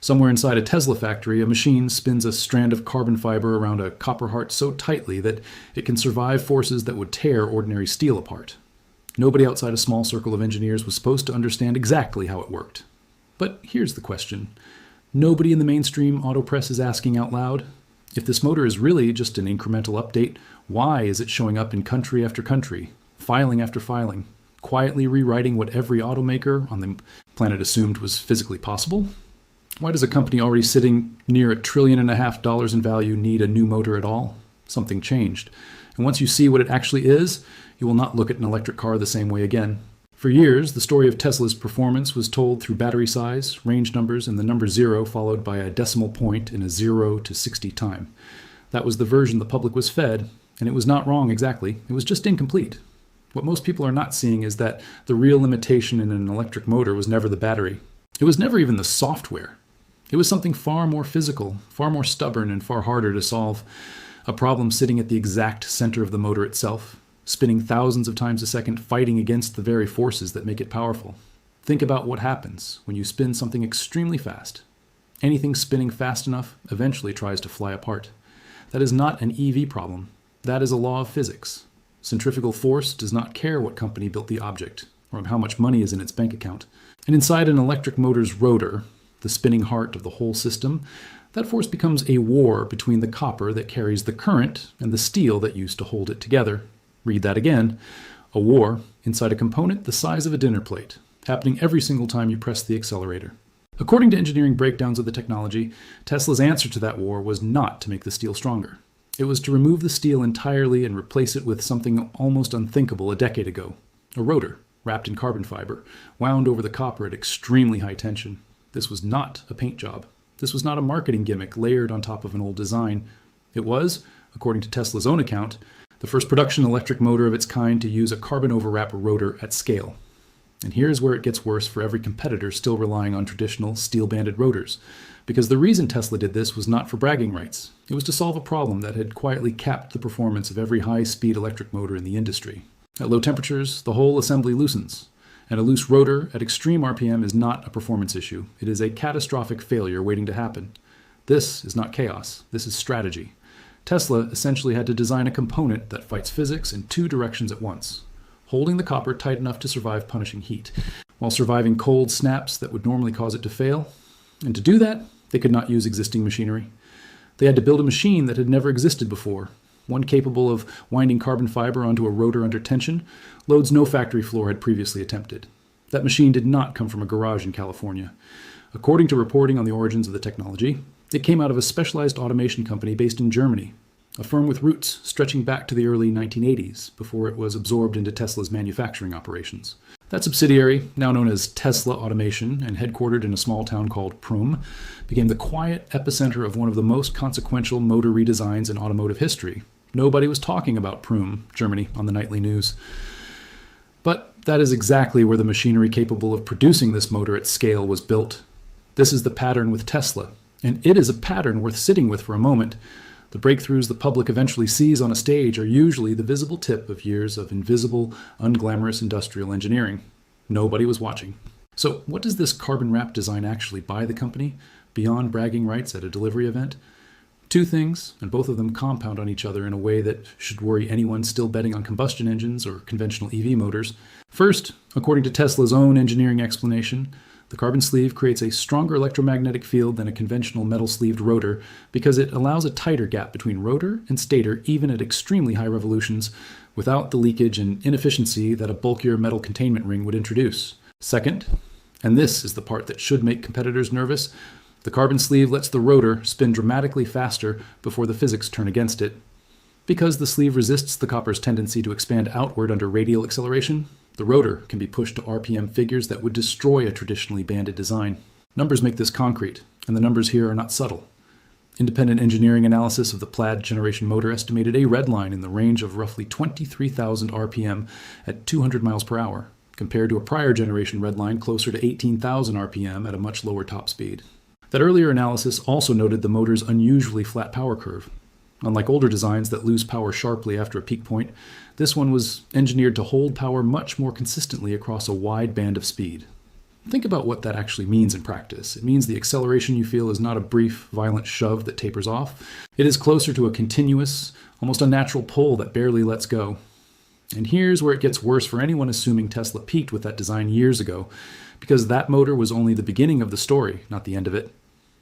Somewhere inside a Tesla factory, a machine spins a strand of carbon fiber around a copper heart so tightly that it can survive forces that would tear ordinary steel apart. Nobody outside a small circle of engineers was supposed to understand exactly how it worked. But here's the question. Nobody in the mainstream auto press is asking out loud, if this motor is really just an incremental update, why is it showing up in country after country, filing after filing, quietly rewriting what every automaker on the planet assumed was physically possible? Why does a company already sitting near $1.5 trillion in value need a new motor at all? Something changed. And once you see what it actually is, you will not look at an electric car the same way again. For years, the story of Tesla's performance was told through battery size, range numbers, and the number 0 followed by a decimal point in a 0 to 60 time. That was the version the public was fed, and it was not wrong exactly. It was just incomplete. What most people are not seeing is that the real limitation in an electric motor was never the battery. It was never even the software. It was something far more physical, far more stubborn, and far harder to solve. A problem sitting at the exact center of the motor itself, spinning thousands of times a second, fighting against the very forces that make it powerful. Think about what happens when you spin something extremely fast. Anything spinning fast enough eventually tries to fly apart. That is not an EV problem. That is a law of physics. Centrifugal force does not care what company built the object, or how much money is in its bank account. And inside an electric motor's rotor, the spinning heart of the whole system, that force becomes a war between the copper that carries the current and the steel that used to hold it together. Read that again. A war inside a component the size of a dinner plate, happening every single time you press the accelerator. According to engineering breakdowns of the technology, Tesla's answer to that war was not to make the steel stronger. It was to remove the steel entirely and replace it with something almost unthinkable a decade ago. A rotor, wrapped in carbon fiber, wound over the copper at extremely high tension. This was not a paint job. This was not a marketing gimmick layered on top of an old design. It was, according to Tesla's own account, the first production electric motor of its kind to use a carbon overwrap rotor at scale. And here's where it gets worse for every competitor still relying on traditional steel-banded rotors. Because the reason Tesla did this was not for bragging rights. It was to solve a problem that had quietly capped the performance of every high-speed electric motor in the industry. At low temperatures, the whole assembly loosens. And a loose rotor at extreme RPM is not a performance issue. It is a catastrophic failure waiting to happen. This is not chaos. This is strategy. Tesla essentially had to design a component that fights physics in two directions at once, holding the copper tight enough to survive punishing heat, while surviving cold snaps that would normally cause it to fail. And to do that, they could not use existing machinery. They had to build a machine that had never existed before, one capable of winding carbon fiber onto a rotor under tension, loads no factory floor had previously attempted. That machine did not come from a garage in California. According to reporting on the origins of the technology, it came out of a specialized automation company based in Germany, a firm with roots stretching back to the early 1980s, before it was absorbed into Tesla's manufacturing operations. That subsidiary, now known as Tesla Automation and headquartered in a small town called Prüm, became the quiet epicenter of one of the most consequential motor redesigns in automotive history. Nobody was talking about Prüm, Germany, on the nightly news. But that is exactly where the machinery capable of producing this motor at scale was built. This is the pattern with Tesla. And it is a pattern worth sitting with for a moment. The breakthroughs the public eventually sees on a stage are usually the visible tip of years of invisible, unglamorous industrial engineering. Nobody was watching. So what does this carbon wrap design actually buy the company, beyond bragging rights at a delivery event? Two things, and both of them compound on each other in a way that should worry anyone still betting on combustion engines or conventional EV motors. First, according to Tesla's own engineering explanation, the carbon sleeve creates a stronger electromagnetic field than a conventional metal-sleeved rotor because it allows a tighter gap between rotor and stator even at extremely high revolutions without the leakage and inefficiency that a bulkier metal containment ring would introduce. Second, and this is the part that should make competitors nervous, the carbon sleeve lets the rotor spin dramatically faster before the physics turn against it. Because the sleeve resists the copper's tendency to expand outward under radial acceleration, the rotor can be pushed to RPM figures that would destroy a traditionally banded design. Numbers make this concrete, and the numbers here are not subtle. Independent engineering analysis of the Plaid generation motor estimated a red line in the range of roughly 23,000 RPM at 200 miles per hour, compared to a prior generation red line closer to 18,000 RPM at a much lower top speed. That earlier analysis also noted the motor's unusually flat power curve. Unlike older designs that lose power sharply after a peak point, this one was engineered to hold power much more consistently across a wide band of speed. Think about what that actually means in practice. It means the acceleration you feel is not a brief, violent shove that tapers off. It is closer to a continuous, almost unnatural pull that barely lets go. And here's where it gets worse for anyone assuming Tesla peaked with that design years ago, because that motor was only the beginning of the story, not the end of it.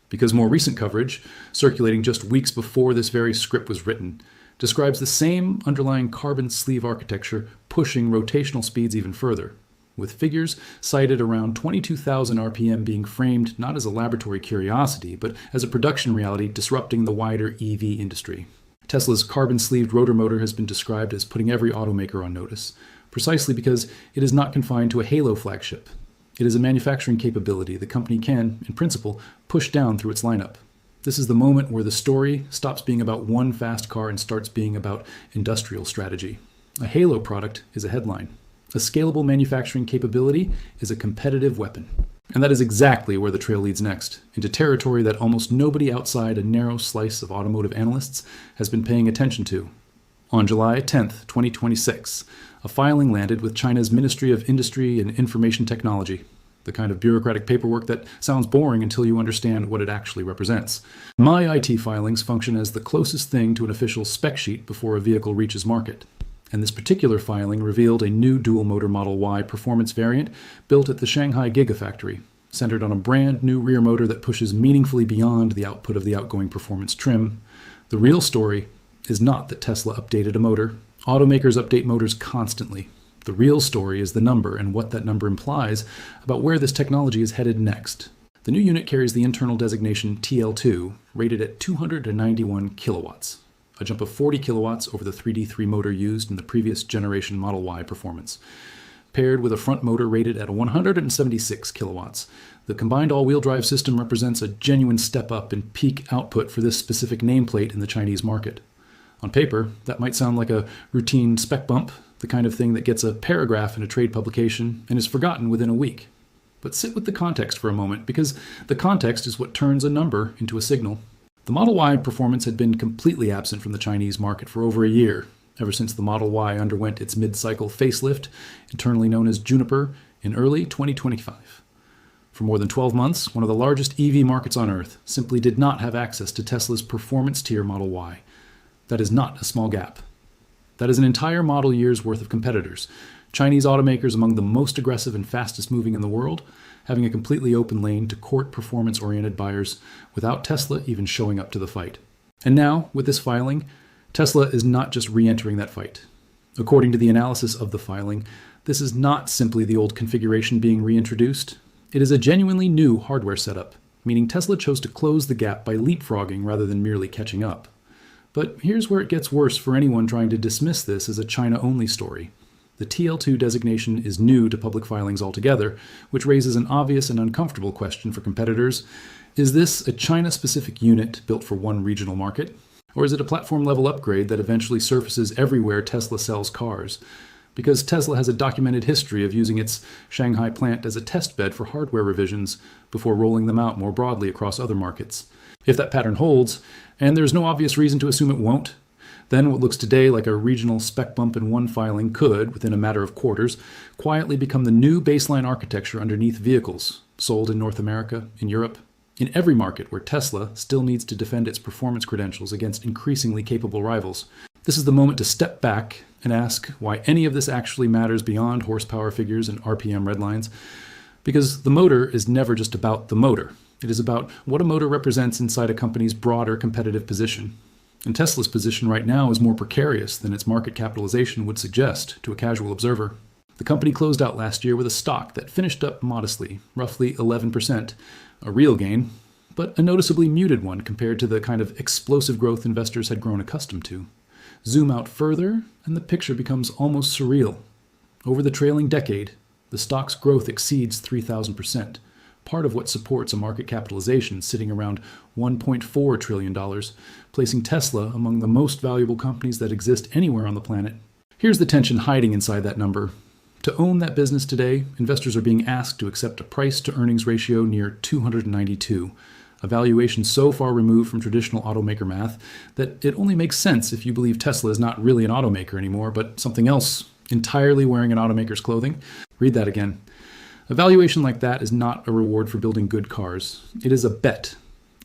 Because more recent coverage, circulating just weeks before this very script was written, describes the same underlying carbon sleeve architecture pushing rotational speeds even further, with figures cited around 22,000 RPM being framed not as a laboratory curiosity, but as a production reality disrupting the wider EV industry. Tesla's carbon-sleeved rotor motor has been described as putting every automaker on notice, precisely because it is not confined to a Halo flagship. It is a manufacturing capability the company can, in principle, push down through its lineup. This is the moment where the story stops being about one fast car and starts being about industrial strategy. A Halo product is a headline. A scalable manufacturing capability is a competitive weapon. And that is exactly where the trail leads next, into territory that almost nobody outside a narrow slice of automotive analysts has been paying attention to. On July 10th, 2026, a filing landed with China's Ministry of Industry and Information Technology, the kind of bureaucratic paperwork that sounds boring until you understand what it actually represents. My IT filings function as the closest thing to an official spec sheet before a vehicle reaches market. And this particular filing revealed a new dual-motor Model Y performance variant built at the Shanghai Gigafactory, centered on a brand new rear motor that pushes meaningfully beyond the output of the outgoing performance trim. The real story is not that Tesla updated a motor. Automakers update motors constantly. The real story is the number and what that number implies about where this technology is headed next. The new unit carries the internal designation TL2, rated at 291 kilowatts. A jump of 40 kilowatts over the 3D3 motor used in the previous generation Model Y performance. Paired with a front motor rated at 176 kilowatts, the combined all-wheel drive system represents a genuine step up in peak output for this specific nameplate in the Chinese market. On paper, that might sound like a routine spec bump, the kind of thing that gets a paragraph in a trade publication and is forgotten within a week. But sit with the context for a moment, because the context is what turns a number into a signal. The Model Y performance had been completely absent from the Chinese market for over a year, ever since the Model Y underwent its mid-cycle facelift, internally known as Juniper, in early 2025. For more than 12 months, one of the largest EV markets on Earth simply did not have access to Tesla's performance-tier Model Y. That is not a small gap. That is an entire model year's worth of competitors, Chinese automakers among the most aggressive and fastest moving in the world, having a completely open lane to court performance-oriented buyers without Tesla even showing up to the fight. And now, with this filing, Tesla is not just re-entering that fight. According to the analysis of the filing, this is not simply the old configuration being reintroduced. It is a genuinely new hardware setup, meaning Tesla chose to close the gap by leapfrogging rather than merely catching up. But here's where it gets worse for anyone trying to dismiss this as a China-only story. The TL2 designation is new to public filings altogether, which raises an obvious and uncomfortable question for competitors. Is this a China-specific unit built for one regional market? Or is it a platform-level upgrade that eventually surfaces everywhere Tesla sells cars? Because Tesla has a documented history of using its Shanghai plant as a test bed for hardware revisions before rolling them out more broadly across other markets. If that pattern holds, and there's no obvious reason to assume it won't, then what looks today like a regional spec bump in one filing could, within a matter of quarters, quietly become the new baseline architecture underneath vehicles, sold in North America, in Europe, in every market where Tesla still needs to defend its performance credentials against increasingly capable rivals. This is the moment to step back and ask why any of this actually matters beyond horsepower figures and RPM redlines, because the motor is never just about the motor. It is about what a motor represents inside a company's broader competitive position. And Tesla's position right now is more precarious than its market capitalization would suggest to a casual observer. The company closed out last year with a stock that finished up modestly, roughly 11%, a real gain, but a noticeably muted one compared to the kind of explosive growth investors had grown accustomed to. Zoom out further, and the picture becomes almost surreal. Over the trailing decade, the stock's growth exceeds 3,000%, part of what supports a market capitalization sitting around $1.4 trillion, placing Tesla among the most valuable companies that exist anywhere on the planet. Here's the tension hiding inside that number. To own that business today, investors are being asked to accept a price-to-earnings ratio near 292, a valuation so far removed from traditional automaker math that it only makes sense if you believe Tesla is not really an automaker anymore, but something else, entirely wearing an automaker's clothing. Read that again. A valuation like that is not a reward for building good cars. It is a bet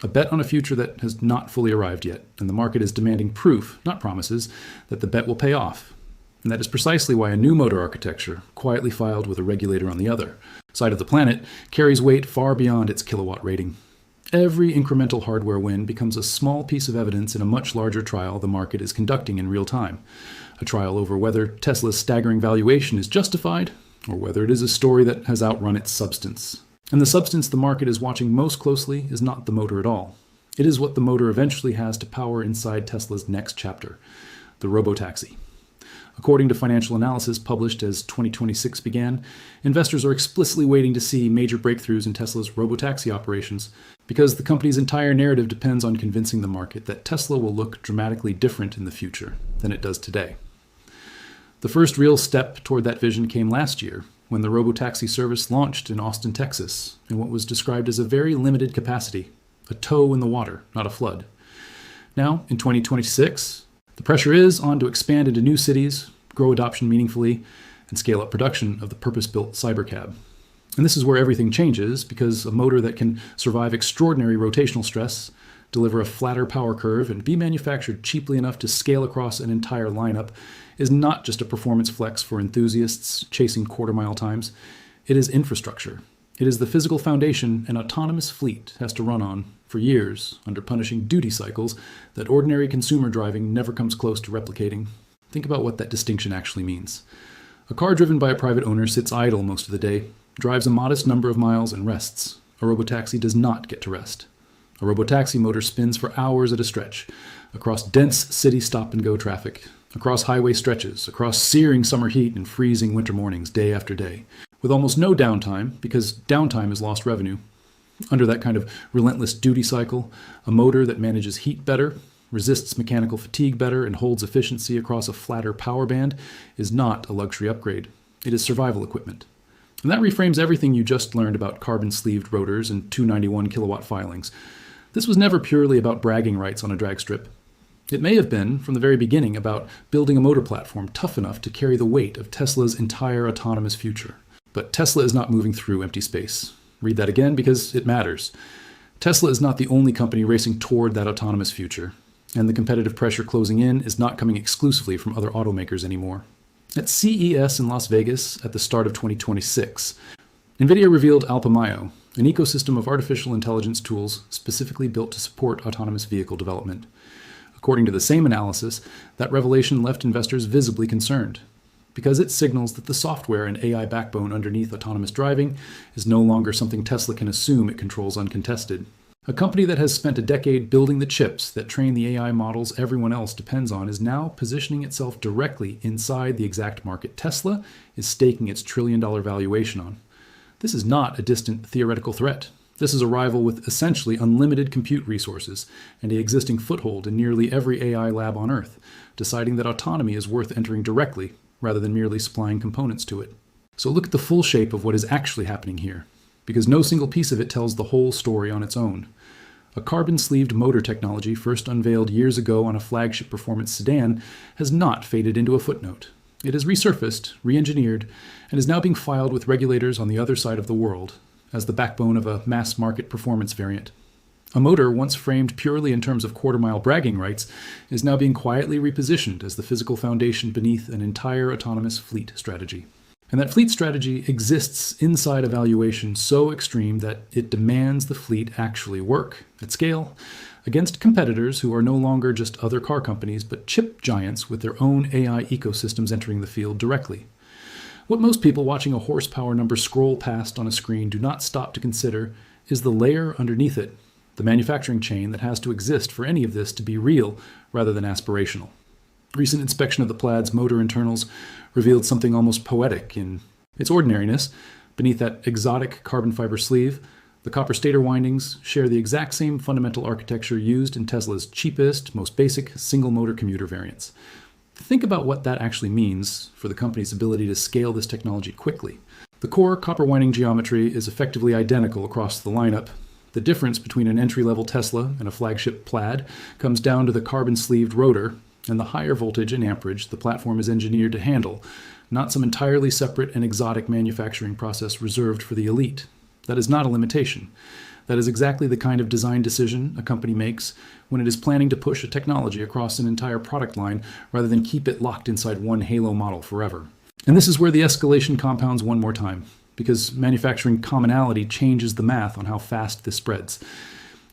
on a future that has not fully arrived yet, and the market is demanding proof, not promises, that the bet will pay off. And that is precisely why a new motor architecture, quietly filed with a regulator on the other side of the planet, carries weight far beyond its kilowatt rating. Every incremental hardware win becomes a small piece of evidence in a much larger trial the market is conducting in real time. A trial over whether Tesla's staggering valuation is justified, or whether it is a story that has outrun its substance. And the substance the market is watching most closely is not the motor at all. It is what the motor eventually has to power inside Tesla's next chapter, the robotaxi. According to financial analysis published as 2026 began, investors are explicitly waiting to see major breakthroughs in Tesla's robotaxi operations because the company's entire narrative depends on convincing the market that Tesla will look dramatically different in the future than it does today. The first real step toward that vision came last year, when the robotaxi service launched in Austin, Texas, in what was described as a very limited capacity, a toe in the water, not a flood. Now, in 2026, the pressure is on to expand into new cities, grow adoption meaningfully, and scale up production of the purpose-built Cybercab. And this is where everything changes, because a motor that can survive extraordinary rotational stress, deliver a flatter power curve, and be manufactured cheaply enough to scale across an entire lineup is not just a performance flex for enthusiasts chasing quarter-mile times. It is infrastructure. It is the physical foundation an autonomous fleet has to run on for years under punishing duty cycles that ordinary consumer driving never comes close to replicating. Think about what that distinction actually means. A car driven by a private owner sits idle most of the day, drives a modest number of miles, and rests. A robotaxi does not get to rest. A robotaxi motor spins for hours at a stretch, across dense city stop-and-go traffic, across highway stretches, across searing summer heat and freezing winter mornings day after day, with almost no downtime, because downtime is lost revenue. Under that kind of relentless duty cycle, a motor that manages heat better, resists mechanical fatigue better, and holds efficiency across a flatter power band is not a luxury upgrade. It is survival equipment. And that reframes everything you just learned about carbon-sleeved rotors and 291 kilowatt filings. This was never purely about bragging rights on a drag strip. It may have been, from the very beginning, about building a motor platform tough enough to carry the weight of Tesla's entire autonomous future. But Tesla is not moving through empty space. Read that again because it matters. Tesla is not the only company racing toward that autonomous future, and the competitive pressure closing in is not coming exclusively from other automakers anymore. At CES in Las Vegas at the start of 2026, NVIDIA revealed Alpamayo, an ecosystem of artificial intelligence tools specifically built to support autonomous vehicle development. According to the same analysis, that revelation left investors visibly concerned, because it signals that the software and AI backbone underneath autonomous driving is no longer something Tesla can assume it controls uncontested. A company that has spent a decade building the chips that train the AI models everyone else depends on is now positioning itself directly inside the exact market Tesla is staking its trillion-dollar valuation on. This is not a distant theoretical threat. This is a rival with essentially unlimited compute resources and an existing foothold in nearly every AI lab on Earth, deciding that autonomy is worth entering directly rather than merely supplying components to it. So look at the full shape of what is actually happening here, because no single piece of it tells the whole story on its own. A carbon-sleeved motor technology first unveiled years ago on a flagship performance sedan has not faded into a footnote. It has resurfaced, re-engineered, and is now being filed with regulators on the other side of the world as the backbone of a mass-market performance variant. A motor once framed purely in terms of quarter-mile bragging rights is now being quietly repositioned as the physical foundation beneath an entire autonomous fleet strategy. And that fleet strategy exists inside a valuation so extreme that it demands the fleet actually work at scale against competitors who are no longer just other car companies, but chip giants with their own AI ecosystems entering the field directly. What most people watching a horsepower number scroll past on a screen do not stop to consider is the layer underneath it, the manufacturing chain that has to exist for any of this to be real rather than aspirational. Recent inspection of the Plaid's motor internals revealed something almost poetic in its ordinariness. Beneath that exotic carbon fiber sleeve, the copper stator windings share the exact same fundamental architecture used in Tesla's cheapest, most basic single-motor commuter variants. Think about what that actually means for the company's ability to scale this technology quickly. The core copper winding geometry is effectively identical across the lineup. The difference between an entry-level Tesla and a flagship Plaid comes down to the carbon-sleeved rotor and the higher voltage and amperage the platform is engineered to handle, not some entirely separate and exotic manufacturing process reserved for the elite. That is not a limitation. That is exactly the kind of design decision a company makes when it is planning to push a technology across an entire product line rather than keep it locked inside one halo model forever. And this is where the escalation compounds one more time, because manufacturing commonality changes the math on how fast this spreads.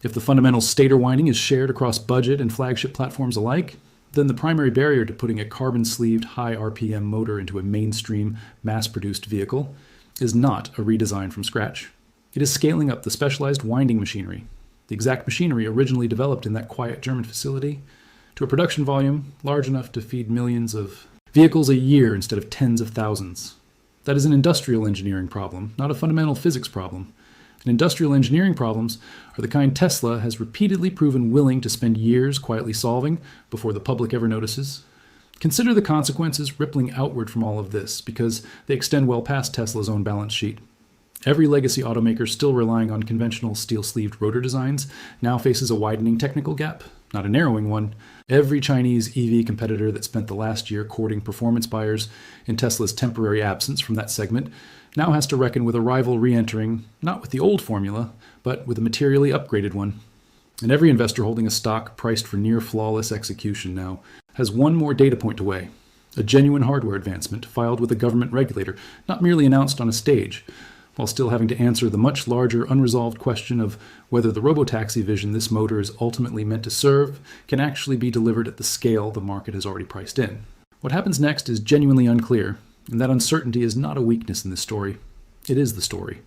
If the fundamental stator winding is shared across budget and flagship platforms alike, then the primary barrier to putting a carbon-sleeved, high RPM motor into a mainstream, mass-produced vehicle is not a redesign from scratch. It is scaling up the specialized winding machinery, the exact machinery originally developed in that quiet German facility, to a production volume large enough to feed millions of vehicles a year instead of tens of thousands. That is an industrial engineering problem, not a fundamental physics problem. And industrial engineering problems are the kind Tesla has repeatedly proven willing to spend years quietly solving before the public ever notices. Consider the consequences rippling outward from all of this, because they extend well past Tesla's own balance sheet. Every legacy automaker still relying on conventional steel-sleeved rotor designs now faces a widening technical gap, not a narrowing one. Every Chinese EV competitor that spent the last year courting performance buyers in Tesla's temporary absence from that segment now has to reckon with a rival re-entering, not with the old formula, but with a materially upgraded one. And every investor holding a stock priced for near-flawless execution now has one more data point to weigh: a genuine hardware advancement filed with a government regulator, not merely announced on a stage, while still having to answer the much larger unresolved question of whether the robotaxi vision this motor is ultimately meant to serve can actually be delivered at the scale the market has already priced in. What happens next is genuinely unclear, and that uncertainty is not a weakness in this story. It is the story.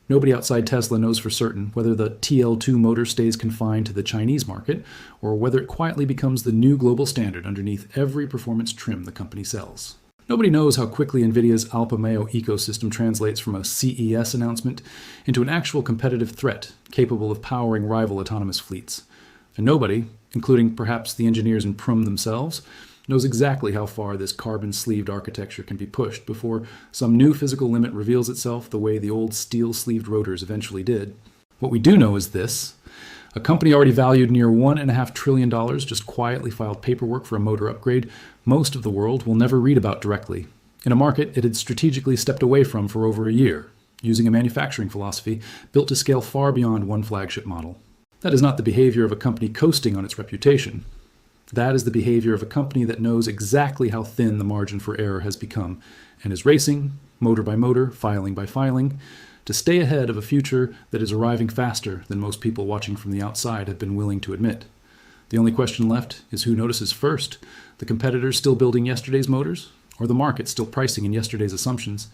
Nobody outside Tesla knows for certain whether the TL2 motor stays confined to the Chinese market, or whether it quietly becomes the new global standard underneath every performance trim the company sells. Nobody knows how quickly NVIDIA's Alpha Mayo ecosystem translates from a CES announcement into an actual competitive threat capable of powering rival autonomous fleets. And nobody, including perhaps the engineers in Prum themselves, knows exactly how far this carbon-sleeved architecture can be pushed before some new physical limit reveals itself the way the old steel-sleeved rotors eventually did. What we do know is this: a company already valued near $1.5 trillion just quietly filed paperwork for a motor upgrade most of the world will never read about directly, in a market it had strategically stepped away from for over a year, using a manufacturing philosophy built to scale far beyond one flagship model. That is not the behavior of a company coasting on its reputation. That is the behavior of a company that knows exactly how thin the margin for error has become, and is racing, motor by motor, filing by filing, to stay ahead of a future that is arriving faster than most people watching from the outside have been willing to admit. The only question left is who notices first: the competitors still building yesterday's motors, or the market still pricing in yesterday's assumptions?